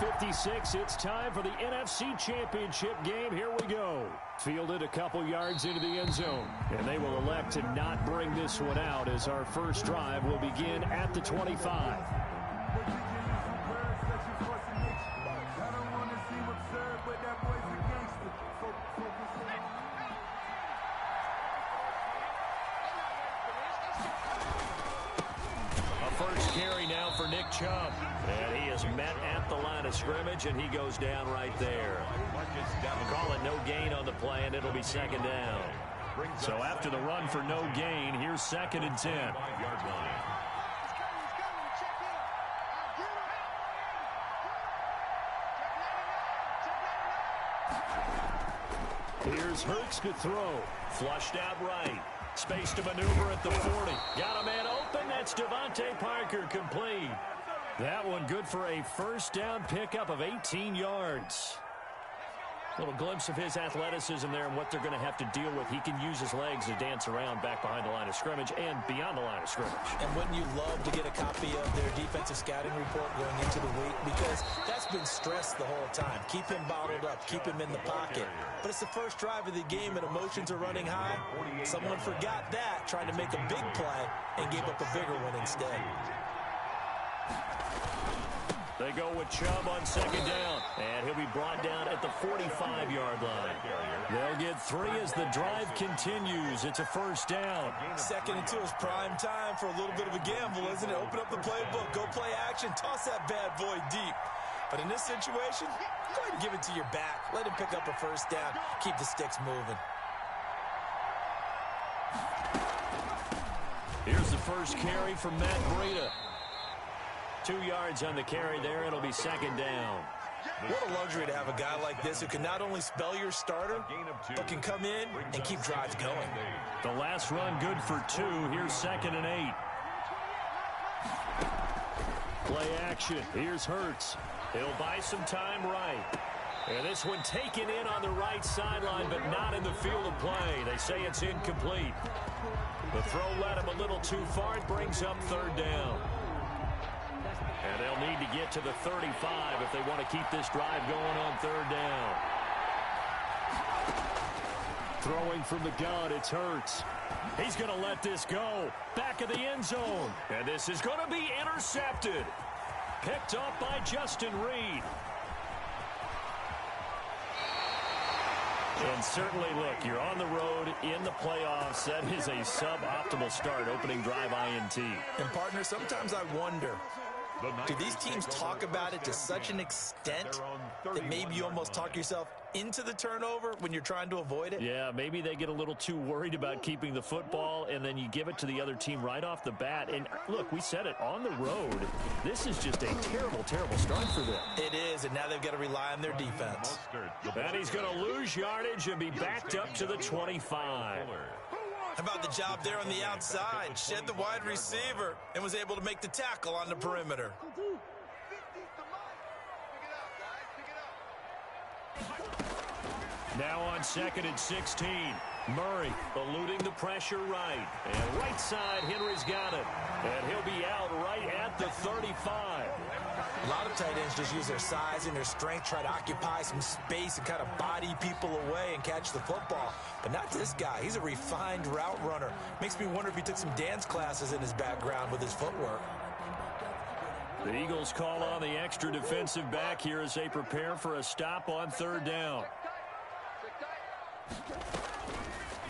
56. It's time for the NFC Championship game. Here we go. Fielded a couple yards into the end zone. And they will elect to not bring this one out as our first drive will begin at the 25. First carry now for Nick Chubb. And he is met at the line of scrimmage, and he goes down right there. Call it no gain on the play, and it'll be second down. So after the run for no gain, here's 2nd and 10. Here's Hurts to throw. Flushed out right. Space to maneuver at the 40. Got a man open. That's Devontae Parker complete. That one good for a first down pickup of 18 yards. Little glimpse of his athleticism there and what they're going to have to deal with. He can use his legs to dance around back behind the line of scrimmage and beyond the line of scrimmage. And wouldn't you love to get a copy of their defensive scouting report going into the week? Because that's been stressed the whole time. Keep him bottled up. Keep him in the pocket. But it's the first drive of the game and emotions are running high. Someone forgot that, trying to make a big play and gave up a bigger one instead. They go with Chubb on second down, and he'll be brought down at the 45-yard line. They'll get 3 as the drive continues. It's a first down. 2nd and 2 is prime time for a little bit of a gamble, isn't it? Open up the playbook, go play action, toss that bad boy deep. But in this situation, go ahead and give it to your back. Let him pick up a first down. Keep the sticks moving. Here's the first carry from Matt Breida. 2 yards on the carry there. It'll be second down. What a luxury to have a guy like this who can not only spell your starter, but can come in and keep drives going. The last run good for 2. Here's 2nd and 8. Play action. Here's Hurts. He'll buy some time right. And this one taken in on the right sideline, but not in the field of play. They say it's incomplete. The throw led him a little too far. It brings up 3rd down. And they'll need to get to the 35 if they want to keep this drive going on 3rd down. Throwing from the gun, it's Hurts. He's going to let this go. Back of the end zone. And this is going to be intercepted. Picked up by Justin Reed. And certainly, look, you're on the road in the playoffs. That is a suboptimal start, opening drive INT. And, partner, sometimes I wonder, do these teams talk about it to such an extent that maybe you almost talk yourself into the turnover when you're trying to avoid it? Yeah, maybe they get a little too worried about keeping the football, and then you give it to the other team right off the bat. And, look, we said it, on the road, this is just a terrible, terrible start for them. It is, and now they've got to rely on their defense. And he's going to lose yardage and be backed up to the 25. How about the job there on the outside? Shed the wide receiver and was able to make the tackle on the perimeter. Now on 2nd and 16. Murray eluding the pressure right. And right side, Henry's got it. And he'll be out right at the 35. A lot of tight ends just use their size and their strength, try to occupy some space and kind of body people away and catch the football. But not this guy. He's a refined route runner. Makes me wonder if he took some dance classes in his background with his footwork. The Eagles call on the extra defensive back here as they prepare for a stop on 3rd down.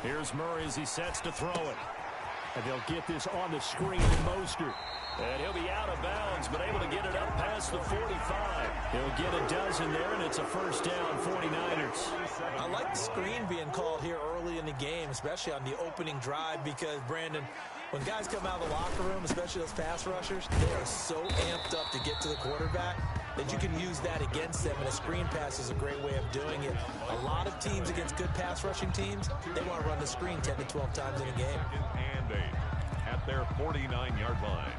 Here's Murray as he sets to throw it. And they'll get this on the screen to Mostert. And he'll be out of bounds, but able to get it up past the 45. He'll get a dozen there, and it's a first down, 49ers. I like the screen being called here early in the game, especially on the opening drive, because, Brandon, when guys come out of the locker room, especially those pass rushers, they are so amped up to get to the quarterback that you can use that against them, and a screen pass is a great way of doing it. A lot of teams against good pass rushing teams, they want to run the screen 10 to 12 times in a game. And 8 at their 49-yard line.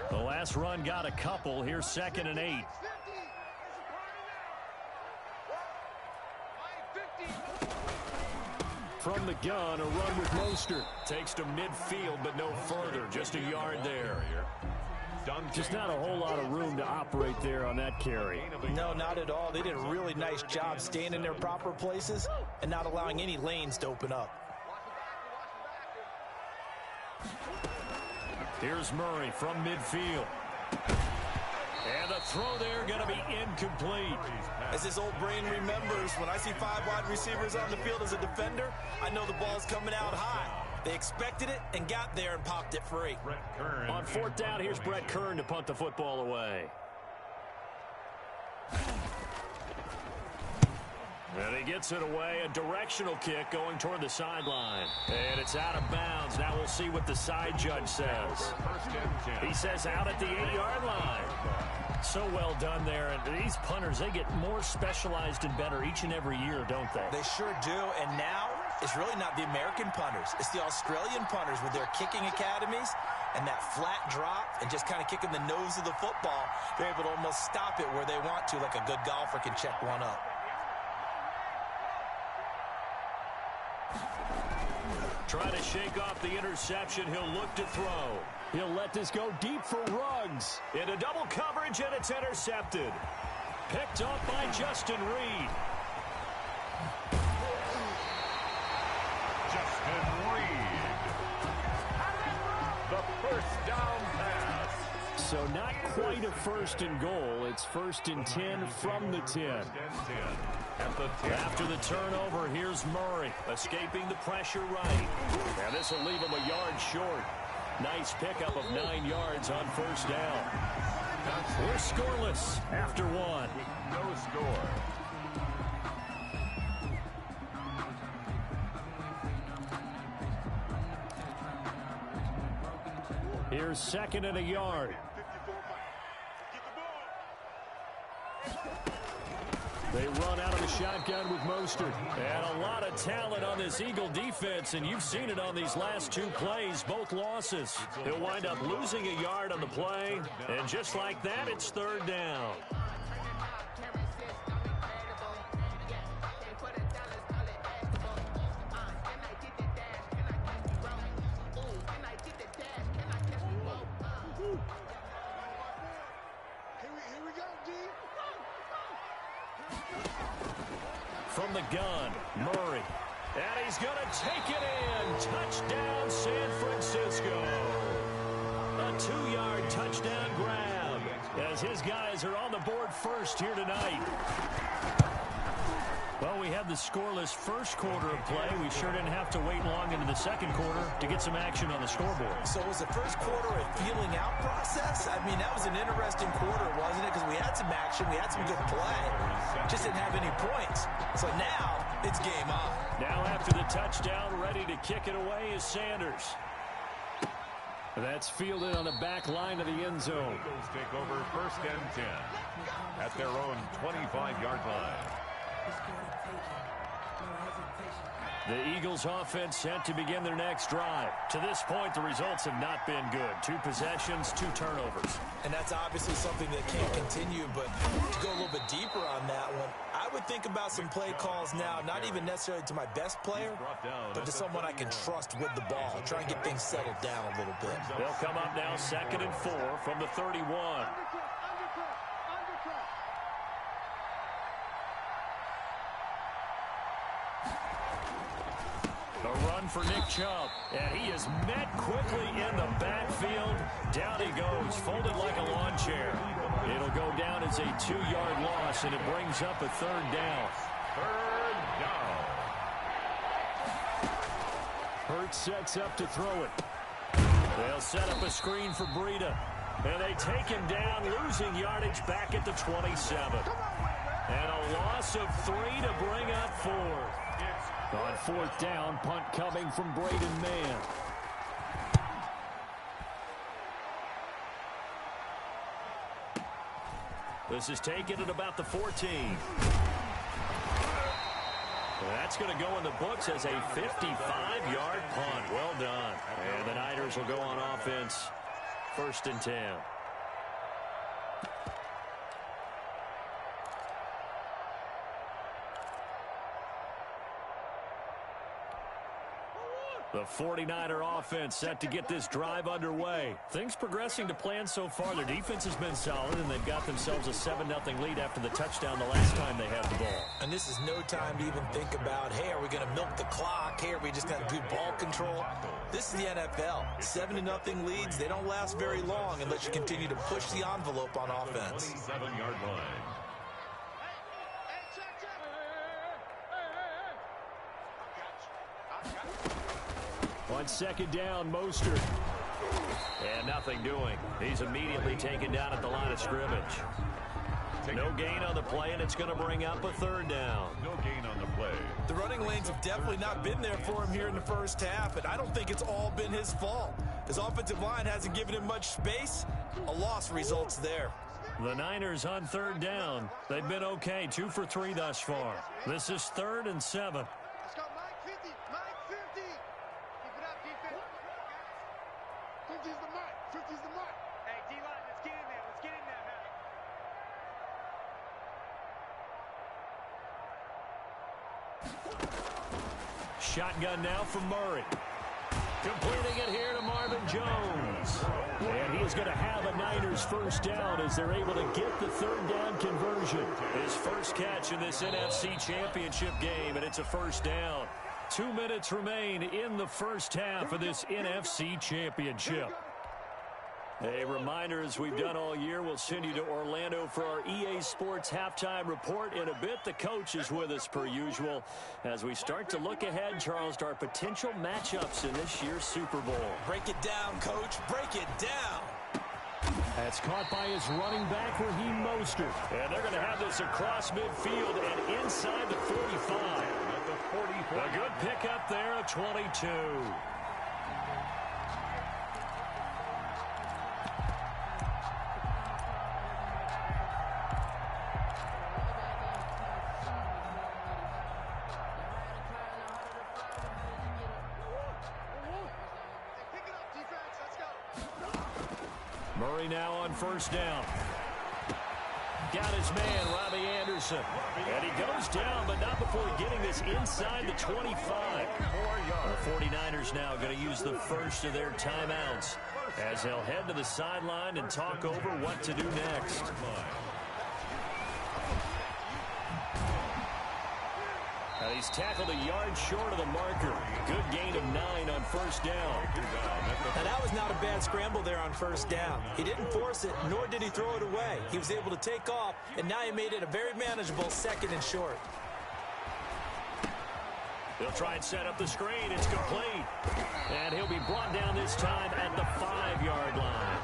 The last run got a couple. Here's 2nd and 8. From the gun, a run with Mostert. Takes to midfield, but no further. Just a yard there. Just not a whole lot of room to operate there on that carry. No, not at all. They did a really nice job staying in their proper places and not allowing any lanes to open up. Here's Murray from midfield. And the throw there going to be incomplete. As his old brain remembers, when I see 5 wide receivers on the field as a defender, I know the ball's coming out high. They expected it and got there and popped it free. On 4th down, here's Brett Kern to punt the football away. And he gets it away, a directional kick going toward the sideline. And it's out of bounds. Now we'll see what the side judge says. He says out at the 8-yard line. So well done there. And these punters, they get more specialized and better each and every year, don't they? They sure do. And now it's really not the American punters. It's the Australian punters with their kicking academies and that flat drop and just kind of kicking the nose of the football. They're able to almost stop it where they want to, like a good golfer can check one up. Trying to shake off the interception. He'll look to throw. He'll let this go deep for Ruggs. Into double coverage, and it's intercepted. Picked up by Justin Reed. Justin Reed. The first down pass. So not quite a 1st and goal. It's 1st and 10 from the 10. After the turnover, here's Murray, escaping the pressure right. And this will leave him a yard short. Nice pickup of 9 yards on 1st down. We're scoreless after 1. No score. Here's 2nd and a yard. They run out of the shotgun with Mostert. And a lot of talent on this Eagle defense, and you've seen it on these last 2 plays, both losses. They'll wind up losing a yard on the play, and just like that, it's 3rd down. From the gun, Murray. And he's going to take it in. Touchdown, San Francisco. A 2-yard touchdown grab as his guys are on the board first here tonight. Well, we had the scoreless first quarter of play. We sure didn't have to wait long into the second quarter to get some action on the scoreboard. So was the first quarter a feeling out process? I mean, that was an interesting quarter, wasn't it? Because we had some action, we had some good play. Just didn't have any points. So now it's game on. Now after the touchdown, ready to kick it away is Sanders. That's fielded on the back line of the end zone. Eagles take over 1st and 10 at their own 25-yard line. The Eagles offense set to begin their next drive. To this point, the results have not been good. 2 possessions, 2 turnovers. And that's obviously something that can't continue, but to go a little bit deeper on that one, I would think about some play calls now, not even necessarily to my best player, but to someone I can trust with the ball. Try and get things settled down a little bit. They'll come up now 2nd and 4 from the 31. A run for Nick Chubb, and he is met quickly in the backfield. Down he goes, folded like a lawn chair. It'll go down as a 2-yard loss, and it brings up a 3rd down. 3rd down. Hurts sets up to throw it. They'll set up a screen for Breida, and they take him down, losing yardage back at the 27. And a loss of 3 to bring up 4. On 4th down, punt coming from Braden Mann. This is taken at about the 14. That's going to go in the books as a 55-yard punt. Well done. And the Niners will go on offense. 1st and 10. The 49er offense set to get this drive underway. Things progressing to plan so far. Their defense has been solid, and they've got themselves a 7-0 lead after the touchdown the last time they had the ball. And this is no time to even think about, hey, are we going to milk the clock? Hey, are we just going to have good ball control? This is the NFL. 7-0 leads, they don't last very long unless you continue to push the envelope on offense. 27-yard line. On second down, Mostert. And nothing doing. He's immediately taken down at the line of scrimmage. No gain on the play, and it's going to bring up a third down. No gain on the play. The running lanes have definitely not been there for him here in the first half, and I don't think it's all been his fault. His offensive line hasn't given him much space. A loss results there. The Niners on third down. They've been okay, 2 for 3 thus far. This is 3rd and 7. Let's go, Mike 50. Mike 50. Keep it up, defense. 50's the mark. 50's the mark. Hey, D-line, let's get in there. Let's get in there, man. Shotgun now from Murray. Completing it here to Marvin Jones. And he is going to have a Niners first down as they're able to get the third down conversion. His first catch in this NFC Championship game, and it's a first down. 2 minutes remain in the first half of this NFC Championship. A reminder, as we've done all year, we'll send you to Orlando for our EA Sports halftime report in a bit. The coach is with us per usual as we start to look ahead, Charles, to our potential matchups in this year's Super Bowl. Break it down, Coach. Break it down. That's caught by his running back, Raheem Mostert. And they're going to have this across midfield and inside the 45. At the 44. A good pickup there at 22. Murray now on first down. Got his man, Robbie Anderson. And he goes down, but not before getting this inside the 25. The 49ers now going to use the first of their timeouts as they'll head to the sideline and talk over what to do next. He's tackled a yard short of the marker. Good gain of 9 on first down. And that was not a bad scramble there on first down. He didn't force it, nor did he throw it away. He was able to take off, and now he made it a very manageable 2nd and short. They'll try and set up the screen. It's complete. And he'll be brought down this time at the 5-yard line.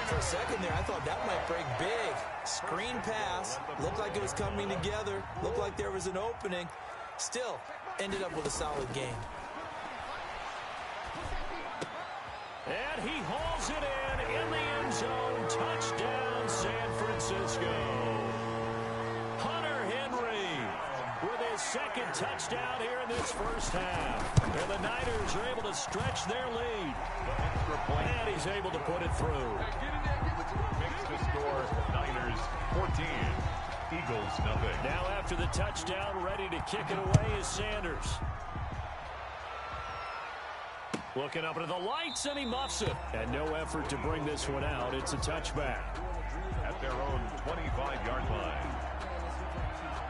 For a second there, I thought that might break big. Screen pass. Looked like it was coming together. Looked like there was an opening. Still, ended up with a solid game. And he hauls it in the end zone. Touchdown, San Francisco. Hunter Henry with his 2nd touchdown here in this first half. And the Niners are able to stretch their lead. And he's able to put it through. Makes the score Niners 14. Eagles nothing. Now after the touchdown, ready to kick it away is Sanders. Looking up into the lights, and he muffs it. And no effort to bring this one out. It's a touchback. At their own 25-yard line.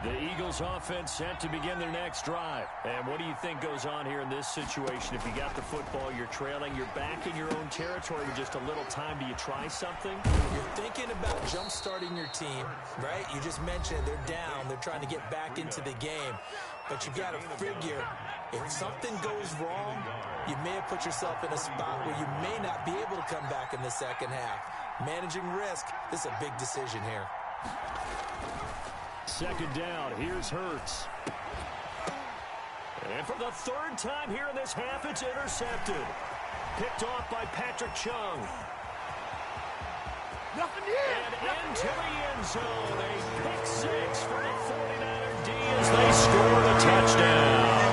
The Eagles offense set to begin their next drive. And what do you think goes on here in this situation? If you got the football, you're trailing, you're back in your own territory with just a little time. Do you try something? You're thinking about jump-starting your team, right? You just mentioned they're down. They're trying to get back into the game. But you got to figure, if something goes wrong, you may have put yourself in a spot where you may not be able to come back in the second half. Managing risk, this is a big decision here. 2nd down, here's Hurts. And for the 3rd time here in this half, it's intercepted. Picked off by Patrick Chung. Nothing here. And into the end zone. A pick 6 for the 49er D as they score the touchdown.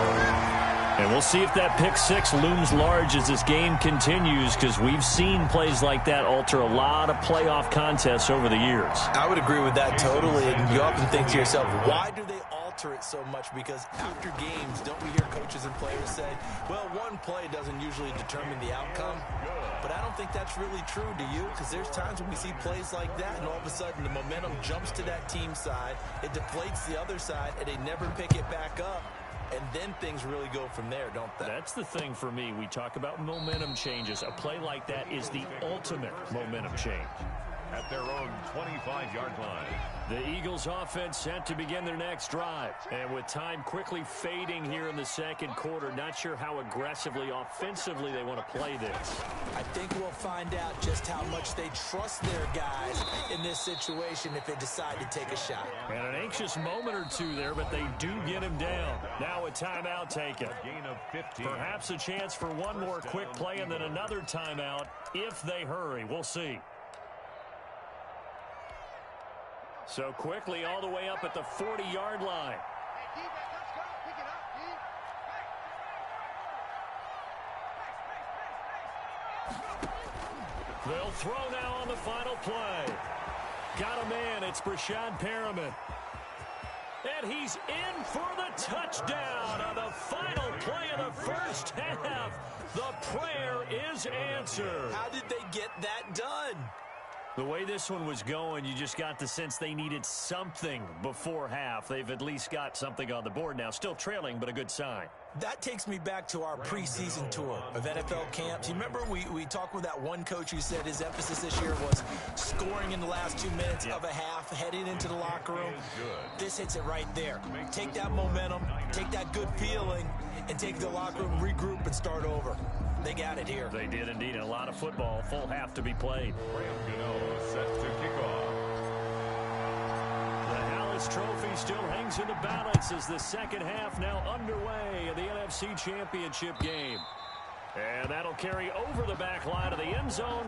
And we'll see if that pick 6 looms large as this game continues, because we've seen plays like that alter a lot of playoff contests over the years. I would agree with that totally. And you often think to yourself, why do they alter alter it so much because after games, don't we hear coaches and players say, well, one play doesn't usually determine the outcome? But I don't think that's really true, do you? Because there's times when we see plays like that, and all of a sudden the momentum jumps to that team side, it deflates the other side, and they never pick it back up. And then things really go from there, don't they? That's the thing for me. We talk about momentum changes. A play like that is the ultimate momentum change. At their own 25-yard line. The Eagles offense set to begin their next drive. And with time quickly fading here in the second quarter, not sure how aggressively, offensively they want to play this. I think we'll find out just how much they trust their guys in this situation if they decide to take a shot. And an anxious moment or two there, but they do get him down. Now a timeout taken. Gain of 15. Perhaps a chance for one more quick play and then another timeout if they hurry. We'll see. So quickly all the way up at the 40-yard line. Hey, D-back, let's go. Pick it up, D. They'll throw now on the final play. Got a man. It's Brashad Perriman. And he's in for the touchdown on the final play of the first half. The prayer is answered. How did they get that done? The way this one was going, you just got the sense they needed something before half. They've at least got something on the board now. Still trailing, but a good sign. That takes me back to our preseason tour of NFL camps. You remember we talked with that one coach who said his emphasis this year was scoring in the last 2 minutes of a half, heading into the locker room. This hits it right there. Take that momentum, take that good feeling, and take the locker room, regroup, and start over. They got it here. They did indeed. And a lot of football, full half to be played. Set to kick off. The Hallis Trophy still hangs in the balance as the second half now underway in the NFC Championship game. And that'll carry over the back line of the end zone.